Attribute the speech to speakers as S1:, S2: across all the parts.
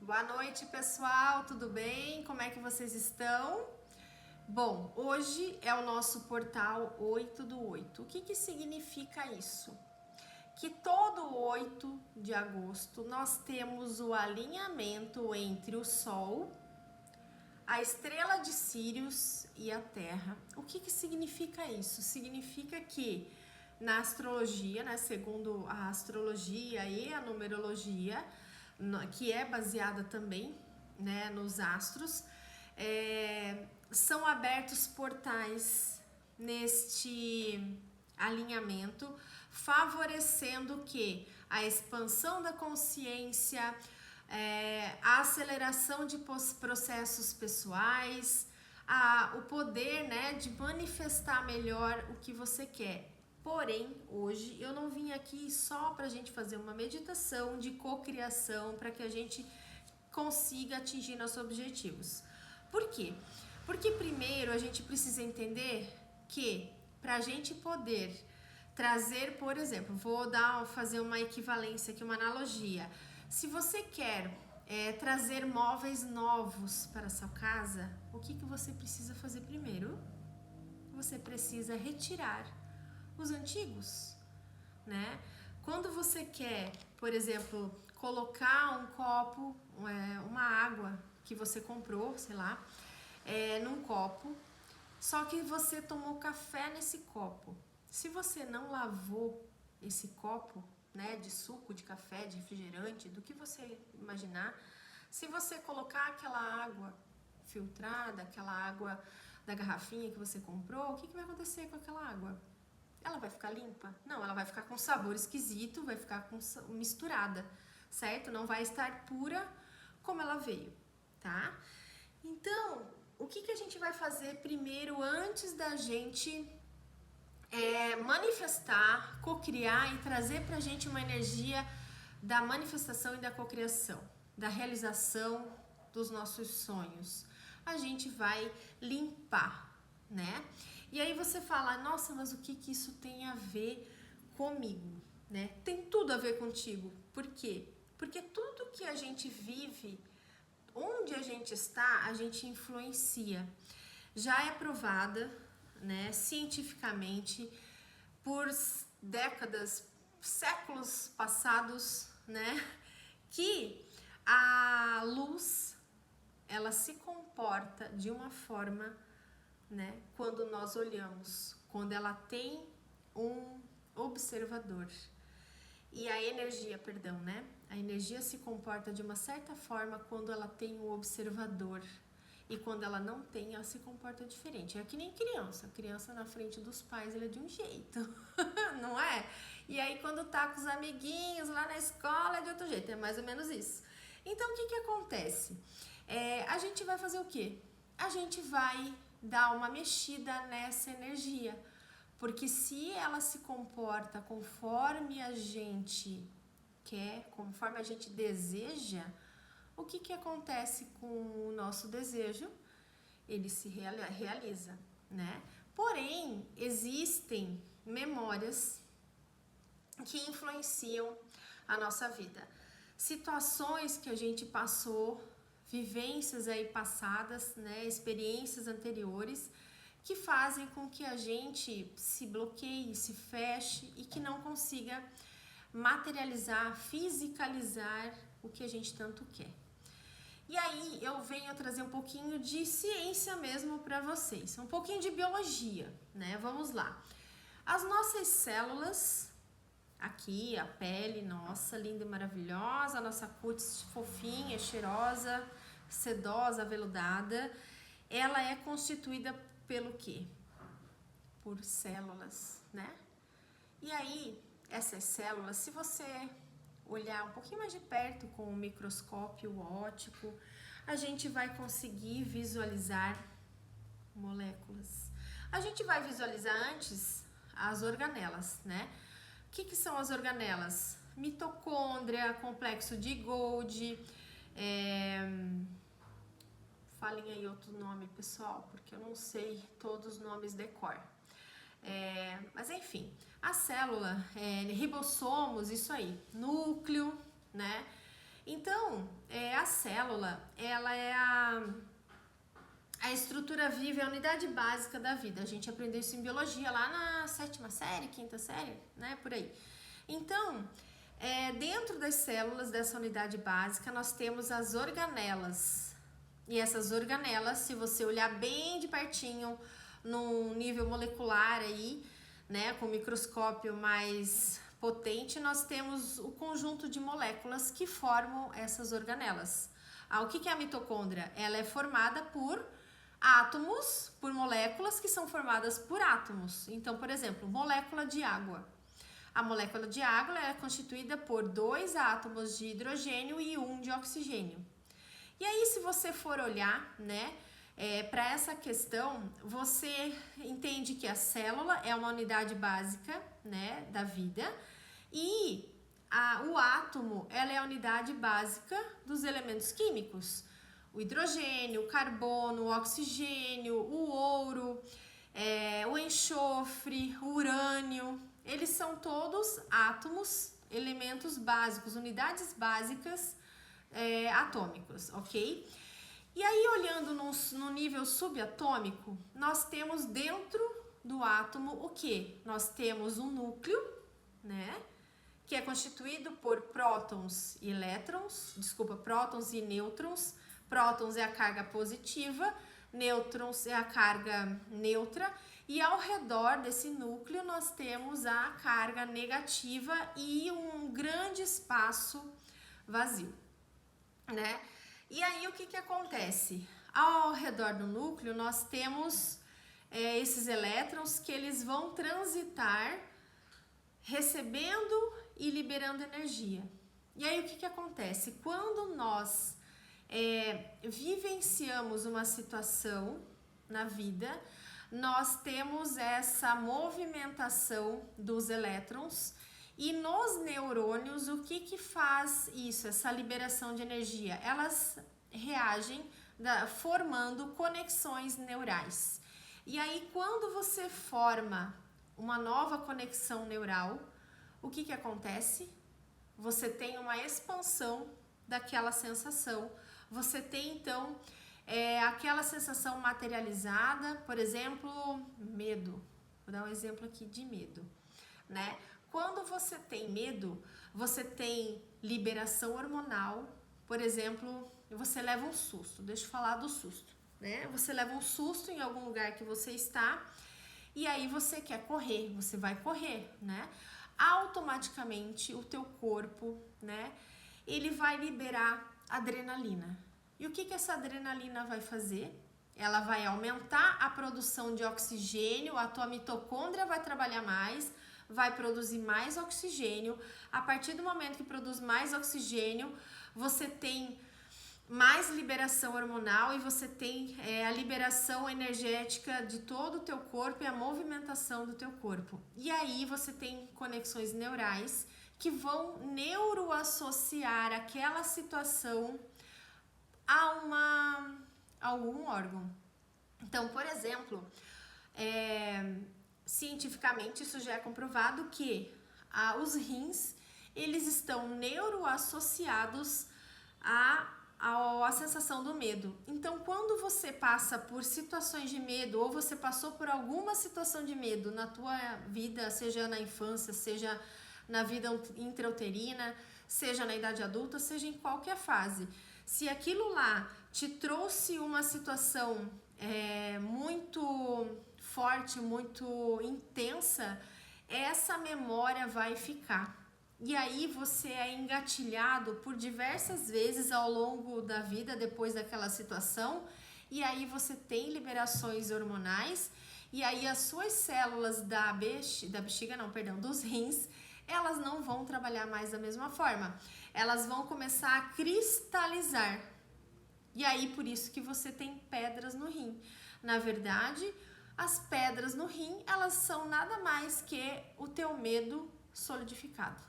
S1: Boa noite, pessoal, tudo bem? Como é que vocês estão? Bom, hoje é o nosso portal 8 do 8. O que significa isso? Que todo 8 de agosto nós temos o alinhamento entre o Sol, a estrela de Sírius e a Terra. O que significa isso? Significa que na astrologia, né, segundo a astrologia e a numerologia, que é baseada também, né, nos astros, são abertos portais neste alinhamento, favorecendo que a expansão da consciência, a aceleração de processos pessoais, o poder, né, de manifestar melhor o que você quer. Porém, hoje eu não vim aqui só para a gente fazer uma meditação de cocriação para que a gente consiga atingir nossos objetivos. Por quê? Porque primeiro a gente precisa entender que para a gente poder trazer, por exemplo, fazer uma equivalência aqui, uma analogia. Se você quer trazer móveis novos para a sua casa, o que você precisa fazer primeiro? Você precisa retirar os antigos, né? Quando você quer, por exemplo, colocar um copo, uma água que você comprou, sei lá, num copo, só que você tomou café nesse copo. Se você não lavou esse copo, né, de suco, de café, de refrigerante, do que você imaginar, se você colocar aquela água filtrada, aquela água da garrafinha que você comprou, o que vai acontecer com aquela água? Ela vai ficar limpa? Não, ela vai ficar com sabor esquisito, vai ficar misturada, certo? Não vai estar pura como ela veio, tá? Então, o que a gente vai fazer primeiro antes da gente manifestar, cocriar e trazer pra gente uma energia da manifestação e da cocriação, da realização dos nossos sonhos? A gente vai limpar, né? E aí você fala, nossa, mas o que isso tem a ver comigo, né? Tem tudo a ver contigo. Por quê? Porque tudo que a gente vive, onde a gente está, a gente influencia. Já é provada, né, cientificamente, por décadas, séculos passados, né, que a luz, ela se comporta de uma forma, né, quando nós olhamos, quando ela tem um observador. E a energia, né? A energia se comporta de uma certa forma quando ela tem um observador. E quando ela não tem, ela se comporta diferente. É que nem criança. A criança na frente dos pais, ela é de um jeito, não é? E aí quando tá com os amiguinhos lá na escola, é de outro jeito. É mais ou menos isso. Então, o que acontece? A gente vai fazer o quê? A gente vai dar uma mexida nessa energia, porque se ela se comporta conforme a gente quer, conforme a gente deseja, o que acontece com o nosso desejo? Ele se realiza, né? Porém, existem memórias que influenciam a nossa vida, situações que a gente passou, vivências aí passadas, né, experiências anteriores, que fazem com que a gente se bloqueie, se feche e que não consiga materializar, fisicalizar o que a gente tanto quer. E aí eu venho trazer um pouquinho de ciência mesmo para vocês, um pouquinho de biologia, né? Vamos lá. As nossas células, aqui a pele nossa, linda e maravilhosa, a nossa cutis fofinha, cheirosa, sedosa, aveludada, ela é constituída pelo quê? Por células, né? E aí, essas células, se você olhar um pouquinho mais de perto com o microscópio óptico, a gente vai conseguir visualizar moléculas. A gente vai visualizar antes as organelas, né? O que são as organelas? Mitocôndria, complexo de Golgi, falem aí outro nome, pessoal, porque eu não sei todos os nomes de cor. Mas enfim, a célula, ribossomos, isso aí, núcleo, né? Então, a célula, ela é a estrutura viva, é a unidade básica da vida. A gente aprendeu isso em biologia lá na 7ª série, 5ª série, né, por aí. Então, dentro das células dessa unidade básica, nós temos as organelas. E essas organelas, se você olhar bem de pertinho, num nível molecular aí, né, com microscópio mais potente, nós temos o conjunto de moléculas que formam essas organelas. O que é a mitocôndria? Ela é formada por átomos, por moléculas que são formadas por átomos. Então, por exemplo, molécula de água. A molécula de água é constituída por 2 átomos de hidrogênio e 1 de oxigênio. E aí, se você for olhar, né, para essa questão, você entende que a célula é uma unidade básica, né, da vida, e o átomo, ela é a unidade básica dos elementos químicos. O hidrogênio, o carbono, o oxigênio, o ouro, o enxofre, o urânio, eles são todos átomos, elementos básicos, unidades básicas atômicos, ok? E aí, olhando no nível subatômico, nós temos dentro do átomo o que? Nós temos um núcleo, né? Que é constituído por prótons e prótons e nêutrons. Prótons é a carga positiva, nêutrons é a carga neutra, e ao redor desse núcleo nós temos a carga negativa e um grande espaço vazio, né? E aí o que acontece? Ao redor do núcleo nós temos esses elétrons que eles vão transitar recebendo e liberando energia. E aí o que acontece? Quando nós vivenciamos uma situação na vida, nós temos essa movimentação dos elétrons, e nos neurônios, o que faz isso, essa liberação de energia? Elas reagem formando conexões neurais. E aí, quando você forma uma nova conexão neural, o que acontece? Você tem uma expansão daquela sensação. Você tem, então, aquela sensação materializada, por exemplo, medo. Vou dar um exemplo aqui de medo, né? Quando você tem medo, você tem liberação hormonal. Por exemplo, você leva um susto. Deixa eu falar do susto, né? Você leva um susto em algum lugar que você está e aí você quer correr, você vai correr, né? Automaticamente o teu corpo, né, ele vai liberar adrenalina. E o que essa adrenalina vai fazer? Ela vai aumentar a produção de oxigênio, a tua mitocôndria vai trabalhar mais, vai produzir mais oxigênio. A partir do momento que produz mais oxigênio, você tem mais liberação hormonal e você tem a liberação energética de todo o teu corpo e a movimentação do teu corpo. E aí você tem conexões neurais que vão neuroassociar aquela situação a algum órgão. Então, por exemplo, cientificamente isso já é comprovado que os rins, eles estão neuroassociados à sensação do medo. Então, quando você passa por situações de medo ou você passou por alguma situação de medo na tua vida, seja na infância, seja na vida intrauterina, seja na idade adulta, seja em qualquer fase, se aquilo lá te trouxe uma situação muito forte, muito intensa, essa memória vai ficar. E aí você é engatilhado por diversas vezes ao longo da vida depois daquela situação, e aí você tem liberações hormonais, e aí as suas células dos rins, elas não vão trabalhar mais da mesma forma. Elas vão começar a cristalizar. E aí por isso que você tem pedras no rim. Na verdade, as pedras no rim, elas são nada mais que o teu medo solidificado.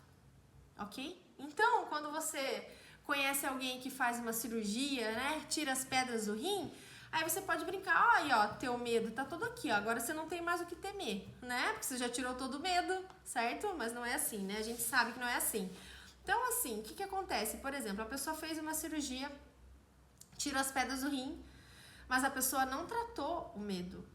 S1: Ok? Então, quando você conhece alguém que faz uma cirurgia, né, tira as pedras do rim, aí você pode brincar, aí ó, teu medo tá todo aqui, ó, agora você não tem mais o que temer, né, porque você já tirou todo o medo, certo? Mas não é assim, né, a gente sabe que não é assim. Então, assim, o que acontece? Por exemplo, a pessoa fez uma cirurgia, tirou as pedras do rim, mas a pessoa não tratou o medo.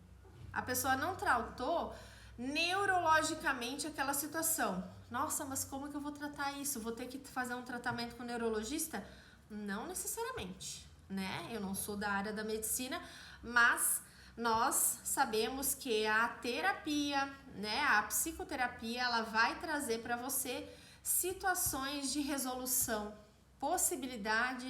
S1: A pessoa não tratou neurologicamente aquela situação. Nossa, mas como que eu vou tratar isso? Vou ter que fazer um tratamento com o neurologista? Não necessariamente, né? Eu não sou da área da medicina, mas nós sabemos que a terapia, né, a psicoterapia, ela vai trazer para você situações de resolução, possibilidade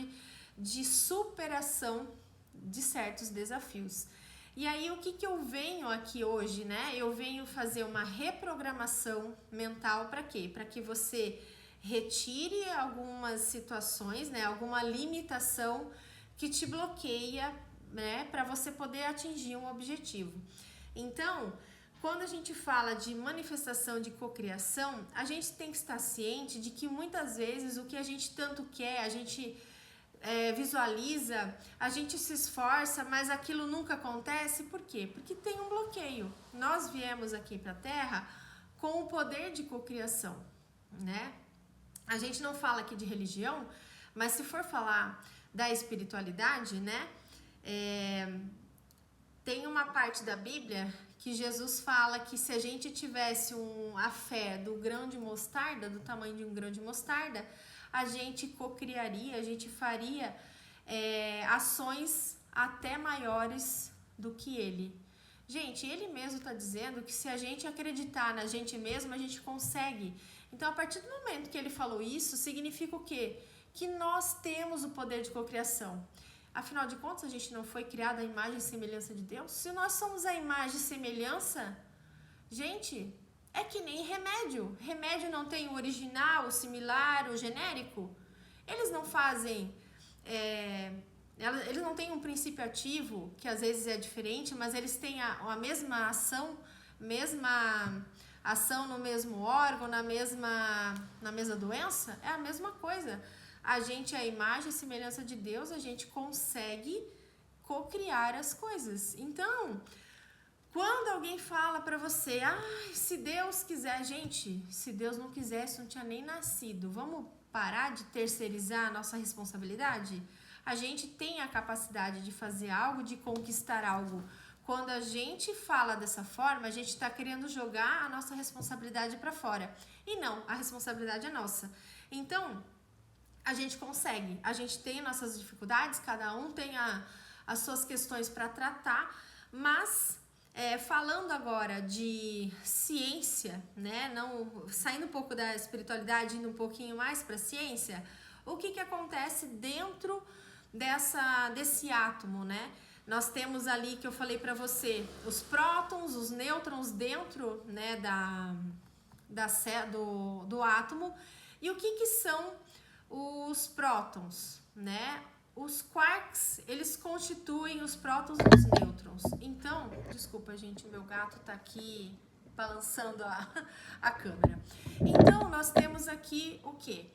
S1: de superação de certos desafios. E aí, o que eu venho aqui hoje, né? Eu venho fazer uma reprogramação mental para quê? Para que você retire algumas situações, né? Alguma limitação que te bloqueia, né? Para você poder atingir um objetivo. Então, quando a gente fala de manifestação de cocriação, a gente tem que estar ciente de que muitas vezes o que a gente tanto quer, a gente visualiza, a gente se esforça, mas aquilo nunca acontece. Por quê? Porque tem um bloqueio. Nós viemos aqui para a Terra com o poder de cocriação, né? A gente não fala aqui de religião, mas se for falar da espiritualidade, né? Tem uma parte da Bíblia que Jesus fala que se a gente tivesse a fé do grão de mostarda, do tamanho de um grão de mostarda, a gente cocriaria, a gente faria ações até maiores do que ele. Gente, ele mesmo está dizendo que se a gente acreditar na gente mesmo, a gente consegue. Então, a partir do momento que ele falou isso, significa o quê? Que nós temos o poder de cocriação. Afinal de contas, a gente não foi criado à imagem e semelhança de Deus? Se nós somos a imagem e semelhança, gente, é que nem remédio. Remédio não tem o original, o similar, o genérico. Eles não fazem... eles não têm um princípio ativo, que às vezes é diferente, mas eles têm a mesma ação no mesmo órgão, na mesma doença. É a mesma coisa. A gente é a imagem e semelhança de Deus, a gente consegue cocriar as coisas. Então, quando alguém fala pra você, se Deus quiser, gente, se Deus não quisesse, não tinha nem nascido. Vamos parar de terceirizar a nossa responsabilidade? A gente tem a capacidade de fazer algo, de conquistar algo. Quando a gente fala dessa forma, a gente está querendo jogar a nossa responsabilidade para fora. E não, a responsabilidade é nossa. Então, a gente consegue. A gente tem nossas dificuldades, cada um tem as suas questões para tratar, mas falando agora de ciência, né? Não, saindo um pouco da espiritualidade, indo um pouquinho mais para a ciência, o que acontece dentro desse átomo, né? Nós temos ali, que eu falei para você, os prótons, os nêutrons dentro, né, do átomo. E o que são os prótons, né? Os quarks, eles constituem os prótons e os nêutrons. Então, desculpa, gente, meu gato tá aqui balançando a câmera. Então, nós temos aqui o quê?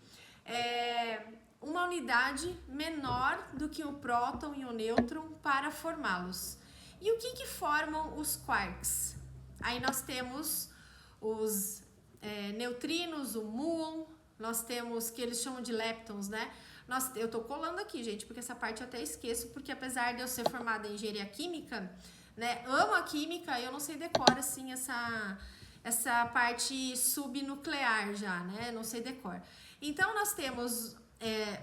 S1: Uma unidade menor do que o próton e o nêutron para formá-los. E o que formam os quarks? Aí nós temos os neutrinos, o muon, nós temos, que eles chamam de leptons, né? Eu tô colando aqui, gente, porque essa parte eu até esqueço, porque apesar de eu ser formada em engenharia química, né, amo a química, eu não sei decor, assim, essa parte subnuclear já, né? Não sei decor. Então, nós temos,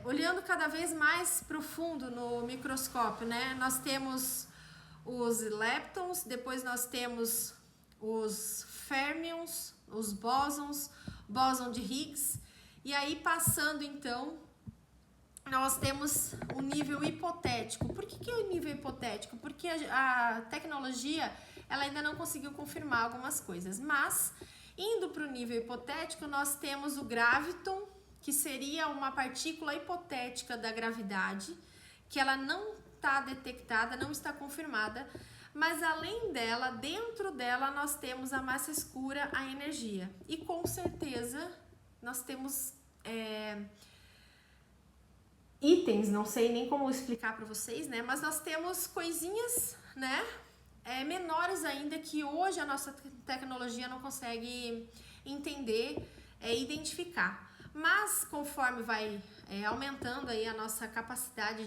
S1: olhando cada vez mais profundo no microscópio, né? Nós temos os leptons, depois nós temos os férmions, os bósons, bóson de Higgs, e aí passando então, nós temos o nível hipotético. Por que é o nível hipotético? Porque a tecnologia, ela ainda não conseguiu confirmar algumas coisas, mas indo para o nível hipotético, nós temos o graviton, que seria uma partícula hipotética da gravidade, que ela não está detectada, não está confirmada, mas além dela, dentro dela, nós temos a massa escura, a energia. E com certeza, nós temos itens, não sei nem como explicar para vocês, né? Mas nós temos coisinhas, né? Menores ainda, que hoje a nossa tecnologia não consegue entender, identificar. Mas conforme vai aumentando aí a nossa capacidade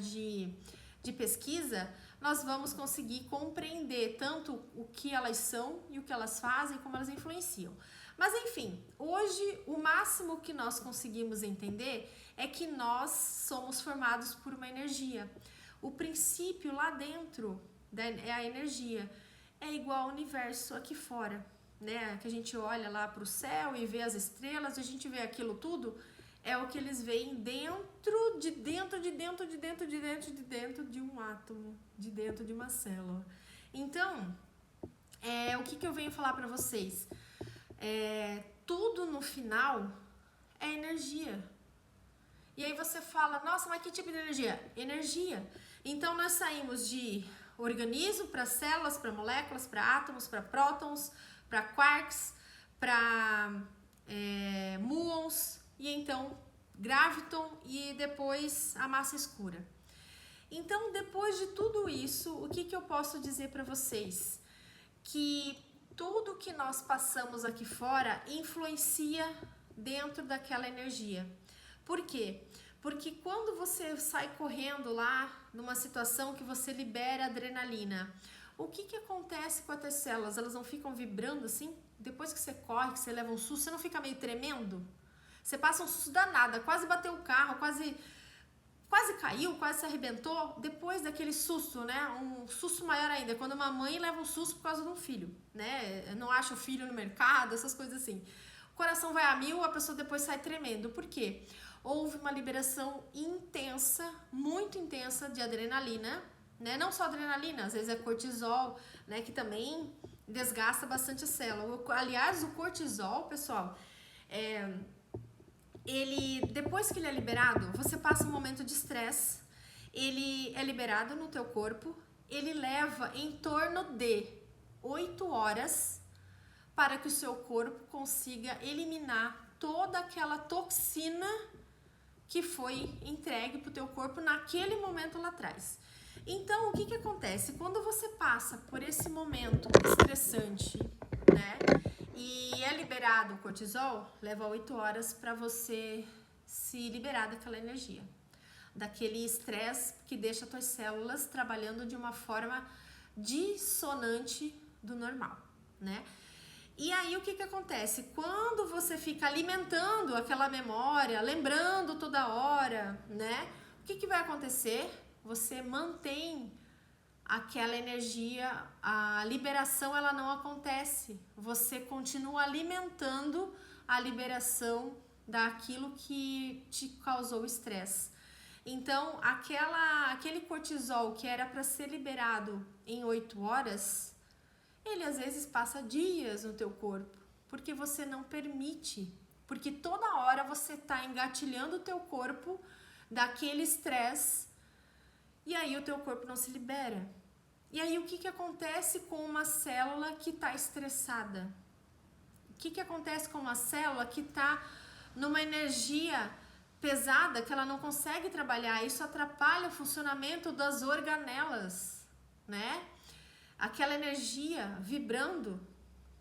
S1: de pesquisa, nós vamos conseguir compreender tanto o que elas são e o que elas fazem, como elas influenciam. Mas enfim, hoje o máximo que nós conseguimos entender é que nós somos formados por uma energia. O princípio lá dentro é a energia, é igual ao universo aqui fora, né? Que a gente olha lá para o céu e vê as estrelas, a gente vê aquilo tudo, é o que eles veem dentro de um átomo, de dentro de uma célula. Então, o que eu venho falar para vocês? Tudo no final é energia. E aí você fala, nossa, mas que tipo de energia? Energia. Então nós saímos de organismo para células, para moléculas, para átomos, para prótons, para quarks, para muons e então graviton e depois a massa escura. Então, depois de tudo isso, o que eu posso dizer para vocês? Que tudo que nós passamos aqui fora influencia dentro daquela energia. Por quê? Porque quando você sai correndo lá numa situação que você libera adrenalina, o que acontece com as tuas células? Elas não ficam vibrando assim? Depois que você corre, que você leva um susto, você não fica meio tremendo? Você passa um susto danado, quase bateu o carro, quase caiu, quase se arrebentou. Depois daquele susto, né? Um susto maior ainda, quando uma mãe leva um susto por causa de um filho, né? Não acha o filho no mercado, essas coisas assim. O coração vai a mil, a pessoa depois sai tremendo. Por quê? Houve uma liberação intensa, muito intensa de adrenalina, né? Não só adrenalina, às vezes é cortisol, né? Que também desgasta bastante a célula. Aliás, o cortisol, pessoal, depois que ele é liberado, você passa um momento de estresse, ele é liberado no teu corpo, ele leva em torno de 8 horas para que o seu corpo consiga eliminar toda aquela toxina que foi entregue para o teu corpo naquele momento lá atrás. Então, o que acontece? Quando você passa por esse momento estressante, né, e é liberado o cortisol, leva 8 horas para você se liberar daquela energia, daquele estresse que deixa as tuas células trabalhando de uma forma dissonante do normal, né? E aí o que acontece? Quando você fica alimentando aquela memória, lembrando toda hora, né? O que vai acontecer? Você mantém aquela energia, a liberação ela não acontece. Você continua alimentando a liberação daquilo que te causou estresse. Então, aquele cortisol que era para ser liberado em 8 horas, ele às vezes passa dias no teu corpo, porque você não permite, porque toda hora você está engatilhando o teu corpo daquele estresse, e aí o teu corpo não se libera. E aí o que acontece com uma célula que está estressada? O que acontece com uma célula que está numa energia pesada, que ela não consegue trabalhar? Isso atrapalha o funcionamento das organelas, né? Aquela energia vibrando,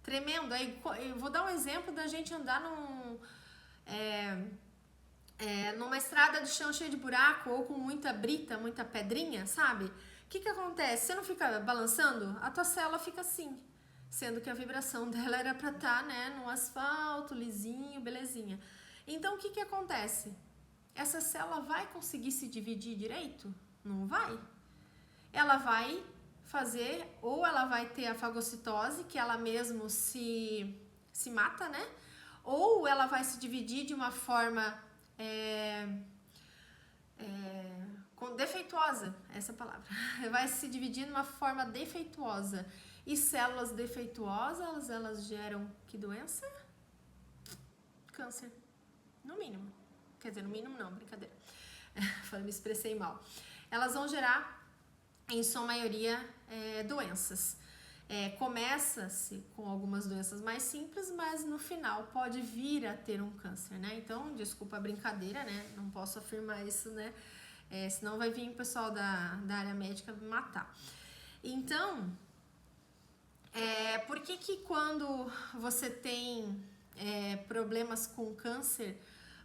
S1: tremendo. Aí, eu vou dar um exemplo da gente andar numa estrada de chão cheia de buraco ou com muita brita, muita pedrinha, sabe? O que acontece? Você não fica balançando? A tua célula fica assim, sendo que a vibração dela era para estar, né, no asfalto, lisinho, belezinha. Então, o que acontece? Essa célula vai conseguir se dividir direito? Não vai. Ela vai fazer, ou ela vai ter a fagocitose, que ela mesmo se mata, né? Ou ela vai se dividir de uma forma defeituosa, essa palavra. Vai se dividir de uma forma defeituosa. E células defeituosas, elas geram que doença? Câncer. No mínimo. Quer dizer, no mínimo não, brincadeira. Me expressei mal. Elas vão gerar, em sua maioria, doenças. Começa-se com algumas doenças mais simples, mas no final pode vir a ter um câncer, né? Então, desculpa a brincadeira, né? Não posso afirmar isso, né? Senão vai vir o pessoal da área médica me matar. Então, por que quando você tem problemas com câncer,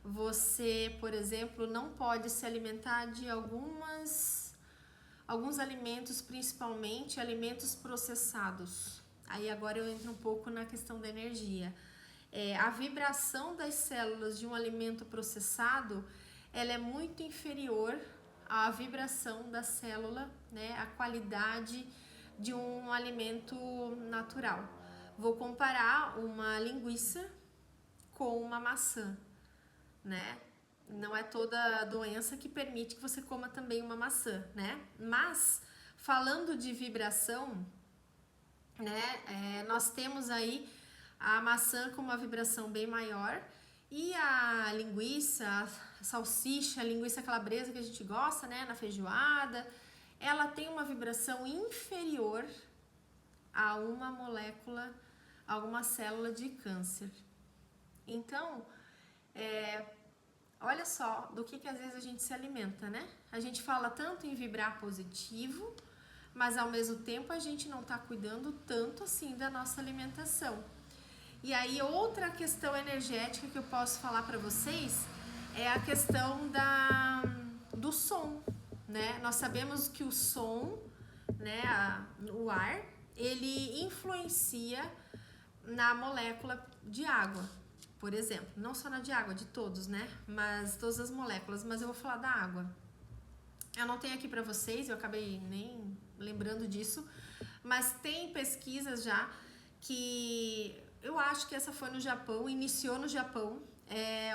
S1: Você, por exemplo, não pode se alimentar de alguns alimentos, principalmente alimentos processados. Aí agora eu entro um pouco na questão da energia. A vibração das células de um alimento processado, ela é muito inferior à vibração da célula, né? A qualidade de um alimento natural. Vou comparar uma linguiça com uma maçã, né? Não é toda doença que permite que você coma também uma maçã, né? Mas, falando de vibração, né? Nós temos aí a maçã com uma vibração bem maior e a linguiça, a salsicha, a linguiça calabresa que a gente gosta, né? Na feijoada, ela tem uma vibração inferior a uma molécula, a uma célula de câncer. Então, olha só do que às vezes a gente se alimenta, né? A gente fala tanto em vibrar positivo, mas ao mesmo tempo a gente não tá cuidando tanto assim da nossa alimentação. E aí outra questão energética que eu posso falar para vocês é a questão do som, né? Nós sabemos que o som, né, o ar, ele influencia na molécula de água, por exemplo. Não só na de água, de todos, né? Mas todas as moléculas, mas eu vou falar da água. Eu não tenho aqui para vocês, eu acabei nem lembrando disso, mas tem pesquisas já que eu acho que essa foi no Japão, iniciou no Japão.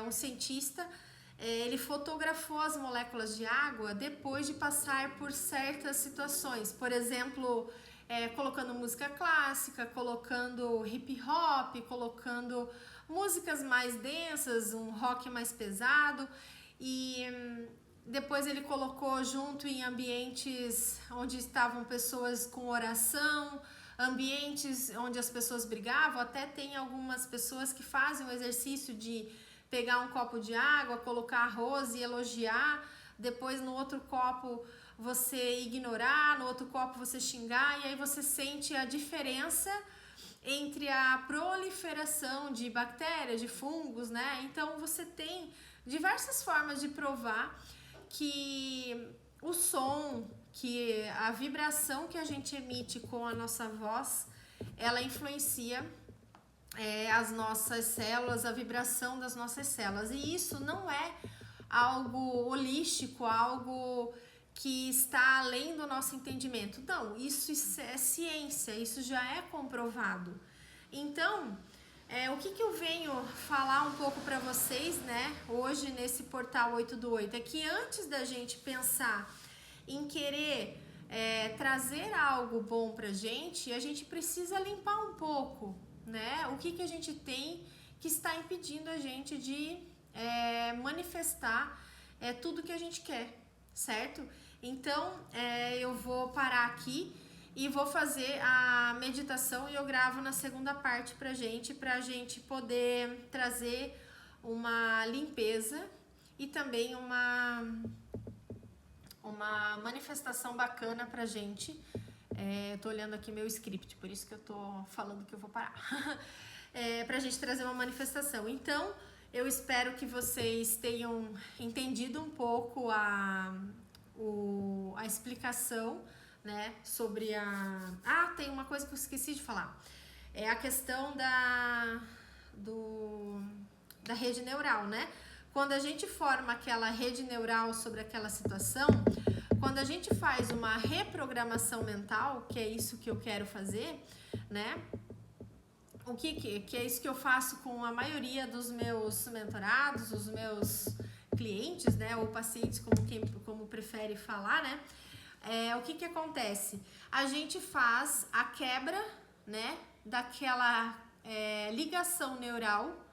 S1: Um cientista, ele fotografou as moléculas de água depois de passar por certas situações. Por exemplo, colocando música clássica, colocando hip hop, colocando músicas mais densas, um rock mais pesado, e depois ele colocou junto em ambientes onde estavam pessoas com oração, ambientes onde as pessoas brigavam. Até tem algumas pessoas que fazem o exercício de pegar um copo de água, colocar arroz e elogiar, depois no outro copo você ignorar, no outro copo você xingar, e aí você sente a diferença entre a proliferação de bactérias, de fungos, né? Então você tem diversas formas de provar que o som, que a vibração que a gente emite com a nossa voz, ela influencia as nossas células, a vibração das nossas células. E isso não é algo holístico, algo que está além do nosso entendimento. Não, isso é ciência, isso já é comprovado. Então, o que eu venho falar um pouco para vocês, né, hoje nesse portal 8 do 8, é que antes da gente pensar em querer trazer algo bom pra gente, a gente precisa limpar um pouco, né, o que a gente tem que está impedindo a gente de manifestar tudo que a gente quer, certo? Então, eu vou parar aqui e vou fazer a meditação e eu gravo na segunda parte pra gente poder trazer uma limpeza e também uma manifestação bacana pra gente. Eu tô olhando aqui meu script, por isso que eu tô falando que eu vou parar. Pra gente trazer uma manifestação. Então, eu espero que vocês tenham entendido um pouco a explicação, né, sobre tem uma coisa que eu esqueci de falar. É a questão da rede neural, né? Quando a gente forma aquela rede neural sobre aquela situação, quando a gente faz uma reprogramação mental, que é isso que eu quero fazer, né? O que é isso que eu faço com a maioria dos meus mentorados, os meus clientes, né, ou pacientes, como prefere falar, né? O que acontece? A gente faz a quebra, né, daquela ligação neural.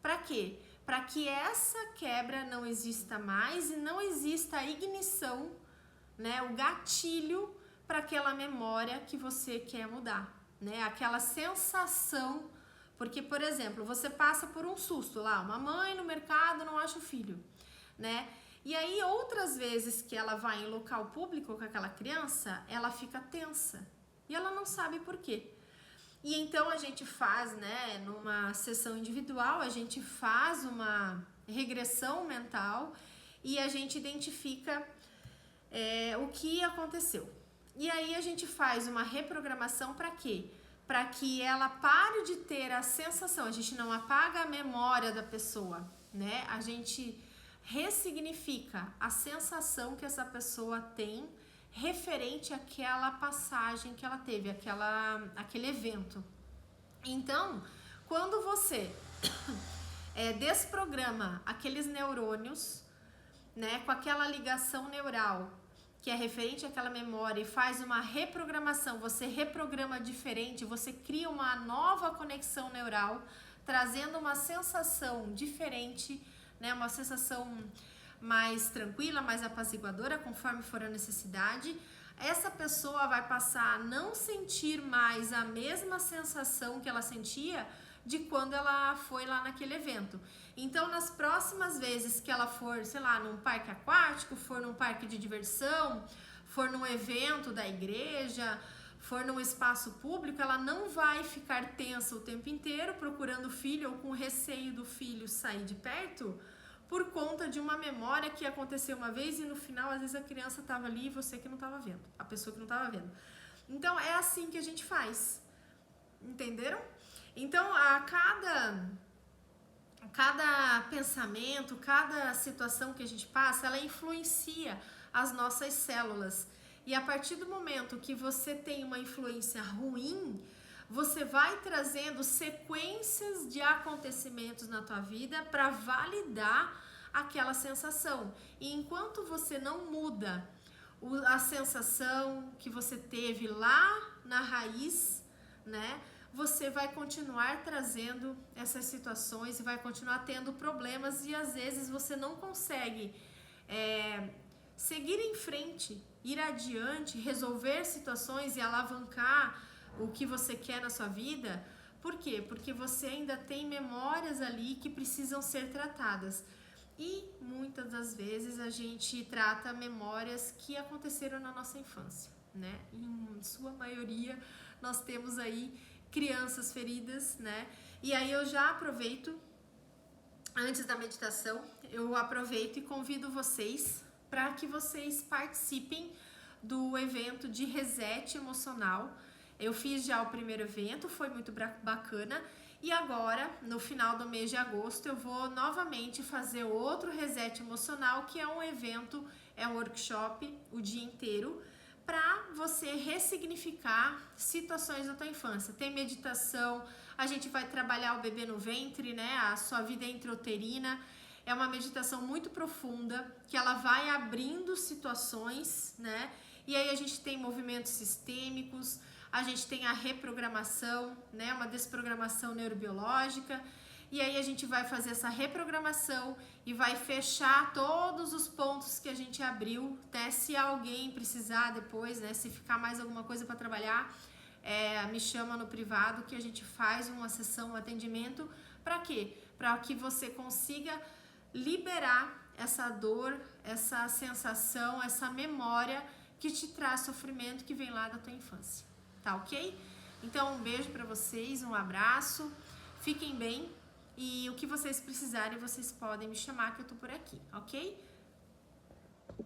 S1: Para quê? Para que essa quebra não exista mais e não exista a ignição, né, o gatilho para aquela memória que você quer mudar, né? Aquela sensação, porque, por exemplo, você passa por um susto lá, uma mãe no mercado não acha o filho, né? E aí, outras vezes que ela vai em local público com aquela criança, ela fica tensa e ela não sabe por quê. E então a gente faz, né, numa sessão individual, a gente faz uma regressão mental e a gente identifica o que aconteceu. E aí a gente faz uma reprogramação para quê? Para que ela pare de ter a sensação, a gente não apaga a memória da pessoa, né? A gente ressignifica a sensação que essa pessoa tem referente àquela passagem que ela teve, aquele evento. Então, quando você desprograma aqueles neurônios, né, com aquela ligação neural que é referente àquela memória e faz uma reprogramação, você reprograma diferente, você cria uma nova conexão neural, trazendo uma sensação diferente, né, uma sensação mais tranquila, mais apaziguadora, conforme for a necessidade. Essa pessoa vai passar a não sentir mais a mesma sensação que ela sentia de quando ela foi lá naquele evento. Então, nas próximas vezes que ela for, sei lá, num parque aquático, for num parque de diversão, for num evento da igreja, for num espaço público, ela não vai ficar tensa o tempo inteiro procurando o filho ou com receio do filho sair de perto por conta de uma memória que aconteceu uma vez e no final, às vezes, a criança estava ali e você que não estava vendo, a pessoa que não estava vendo. Então, é assim que a gente faz. Entenderam? Então, a cada pensamento, cada situação que a gente passa, ela influencia as nossas células. E a partir do momento que você tem uma influência ruim, você vai trazendo sequências de acontecimentos na tua vida para validar aquela sensação. E enquanto você não muda a sensação que você teve lá na raiz, né? Você vai continuar trazendo essas situações e vai continuar tendo problemas e às vezes você não consegue seguir em frente, ir adiante, resolver situações e alavancar o que você quer na sua vida. Por quê? Porque você ainda tem memórias ali que precisam ser tratadas. E muitas das vezes a gente trata memórias que aconteceram na nossa infância, né? Em sua maioria nós temos aí crianças feridas, né? E aí eu já aproveito, antes da meditação, eu aproveito e convido vocês para que vocês participem do evento de reset emocional. Eu fiz já o primeiro evento, foi muito bacana. E agora, no final do mês de agosto, eu vou novamente fazer outro reset emocional, que é um evento, é um workshop o dia inteiro, para você ressignificar situações da tua infância. Tem meditação, a gente vai trabalhar o bebê no ventre, né? A sua vida intrauterina. É uma meditação muito profunda, que ela vai abrindo situações, né? E aí a gente tem movimentos sistêmicos, a gente tem a reprogramação, né? Uma desprogramação neurobiológica. E aí a gente vai fazer essa reprogramação e vai fechar todos os pontos que a gente abriu, até se alguém precisar depois, né, se ficar mais alguma coisa para trabalhar, me chama no privado que a gente faz uma sessão, um atendimento. Para quê? Para que você consiga liberar essa dor, essa sensação, essa memória que te traz sofrimento que vem lá da tua infância, tá ok? Então um beijo para vocês, um abraço, fiquem bem. E o que vocês precisarem, vocês podem me chamar que eu tô por aqui, ok?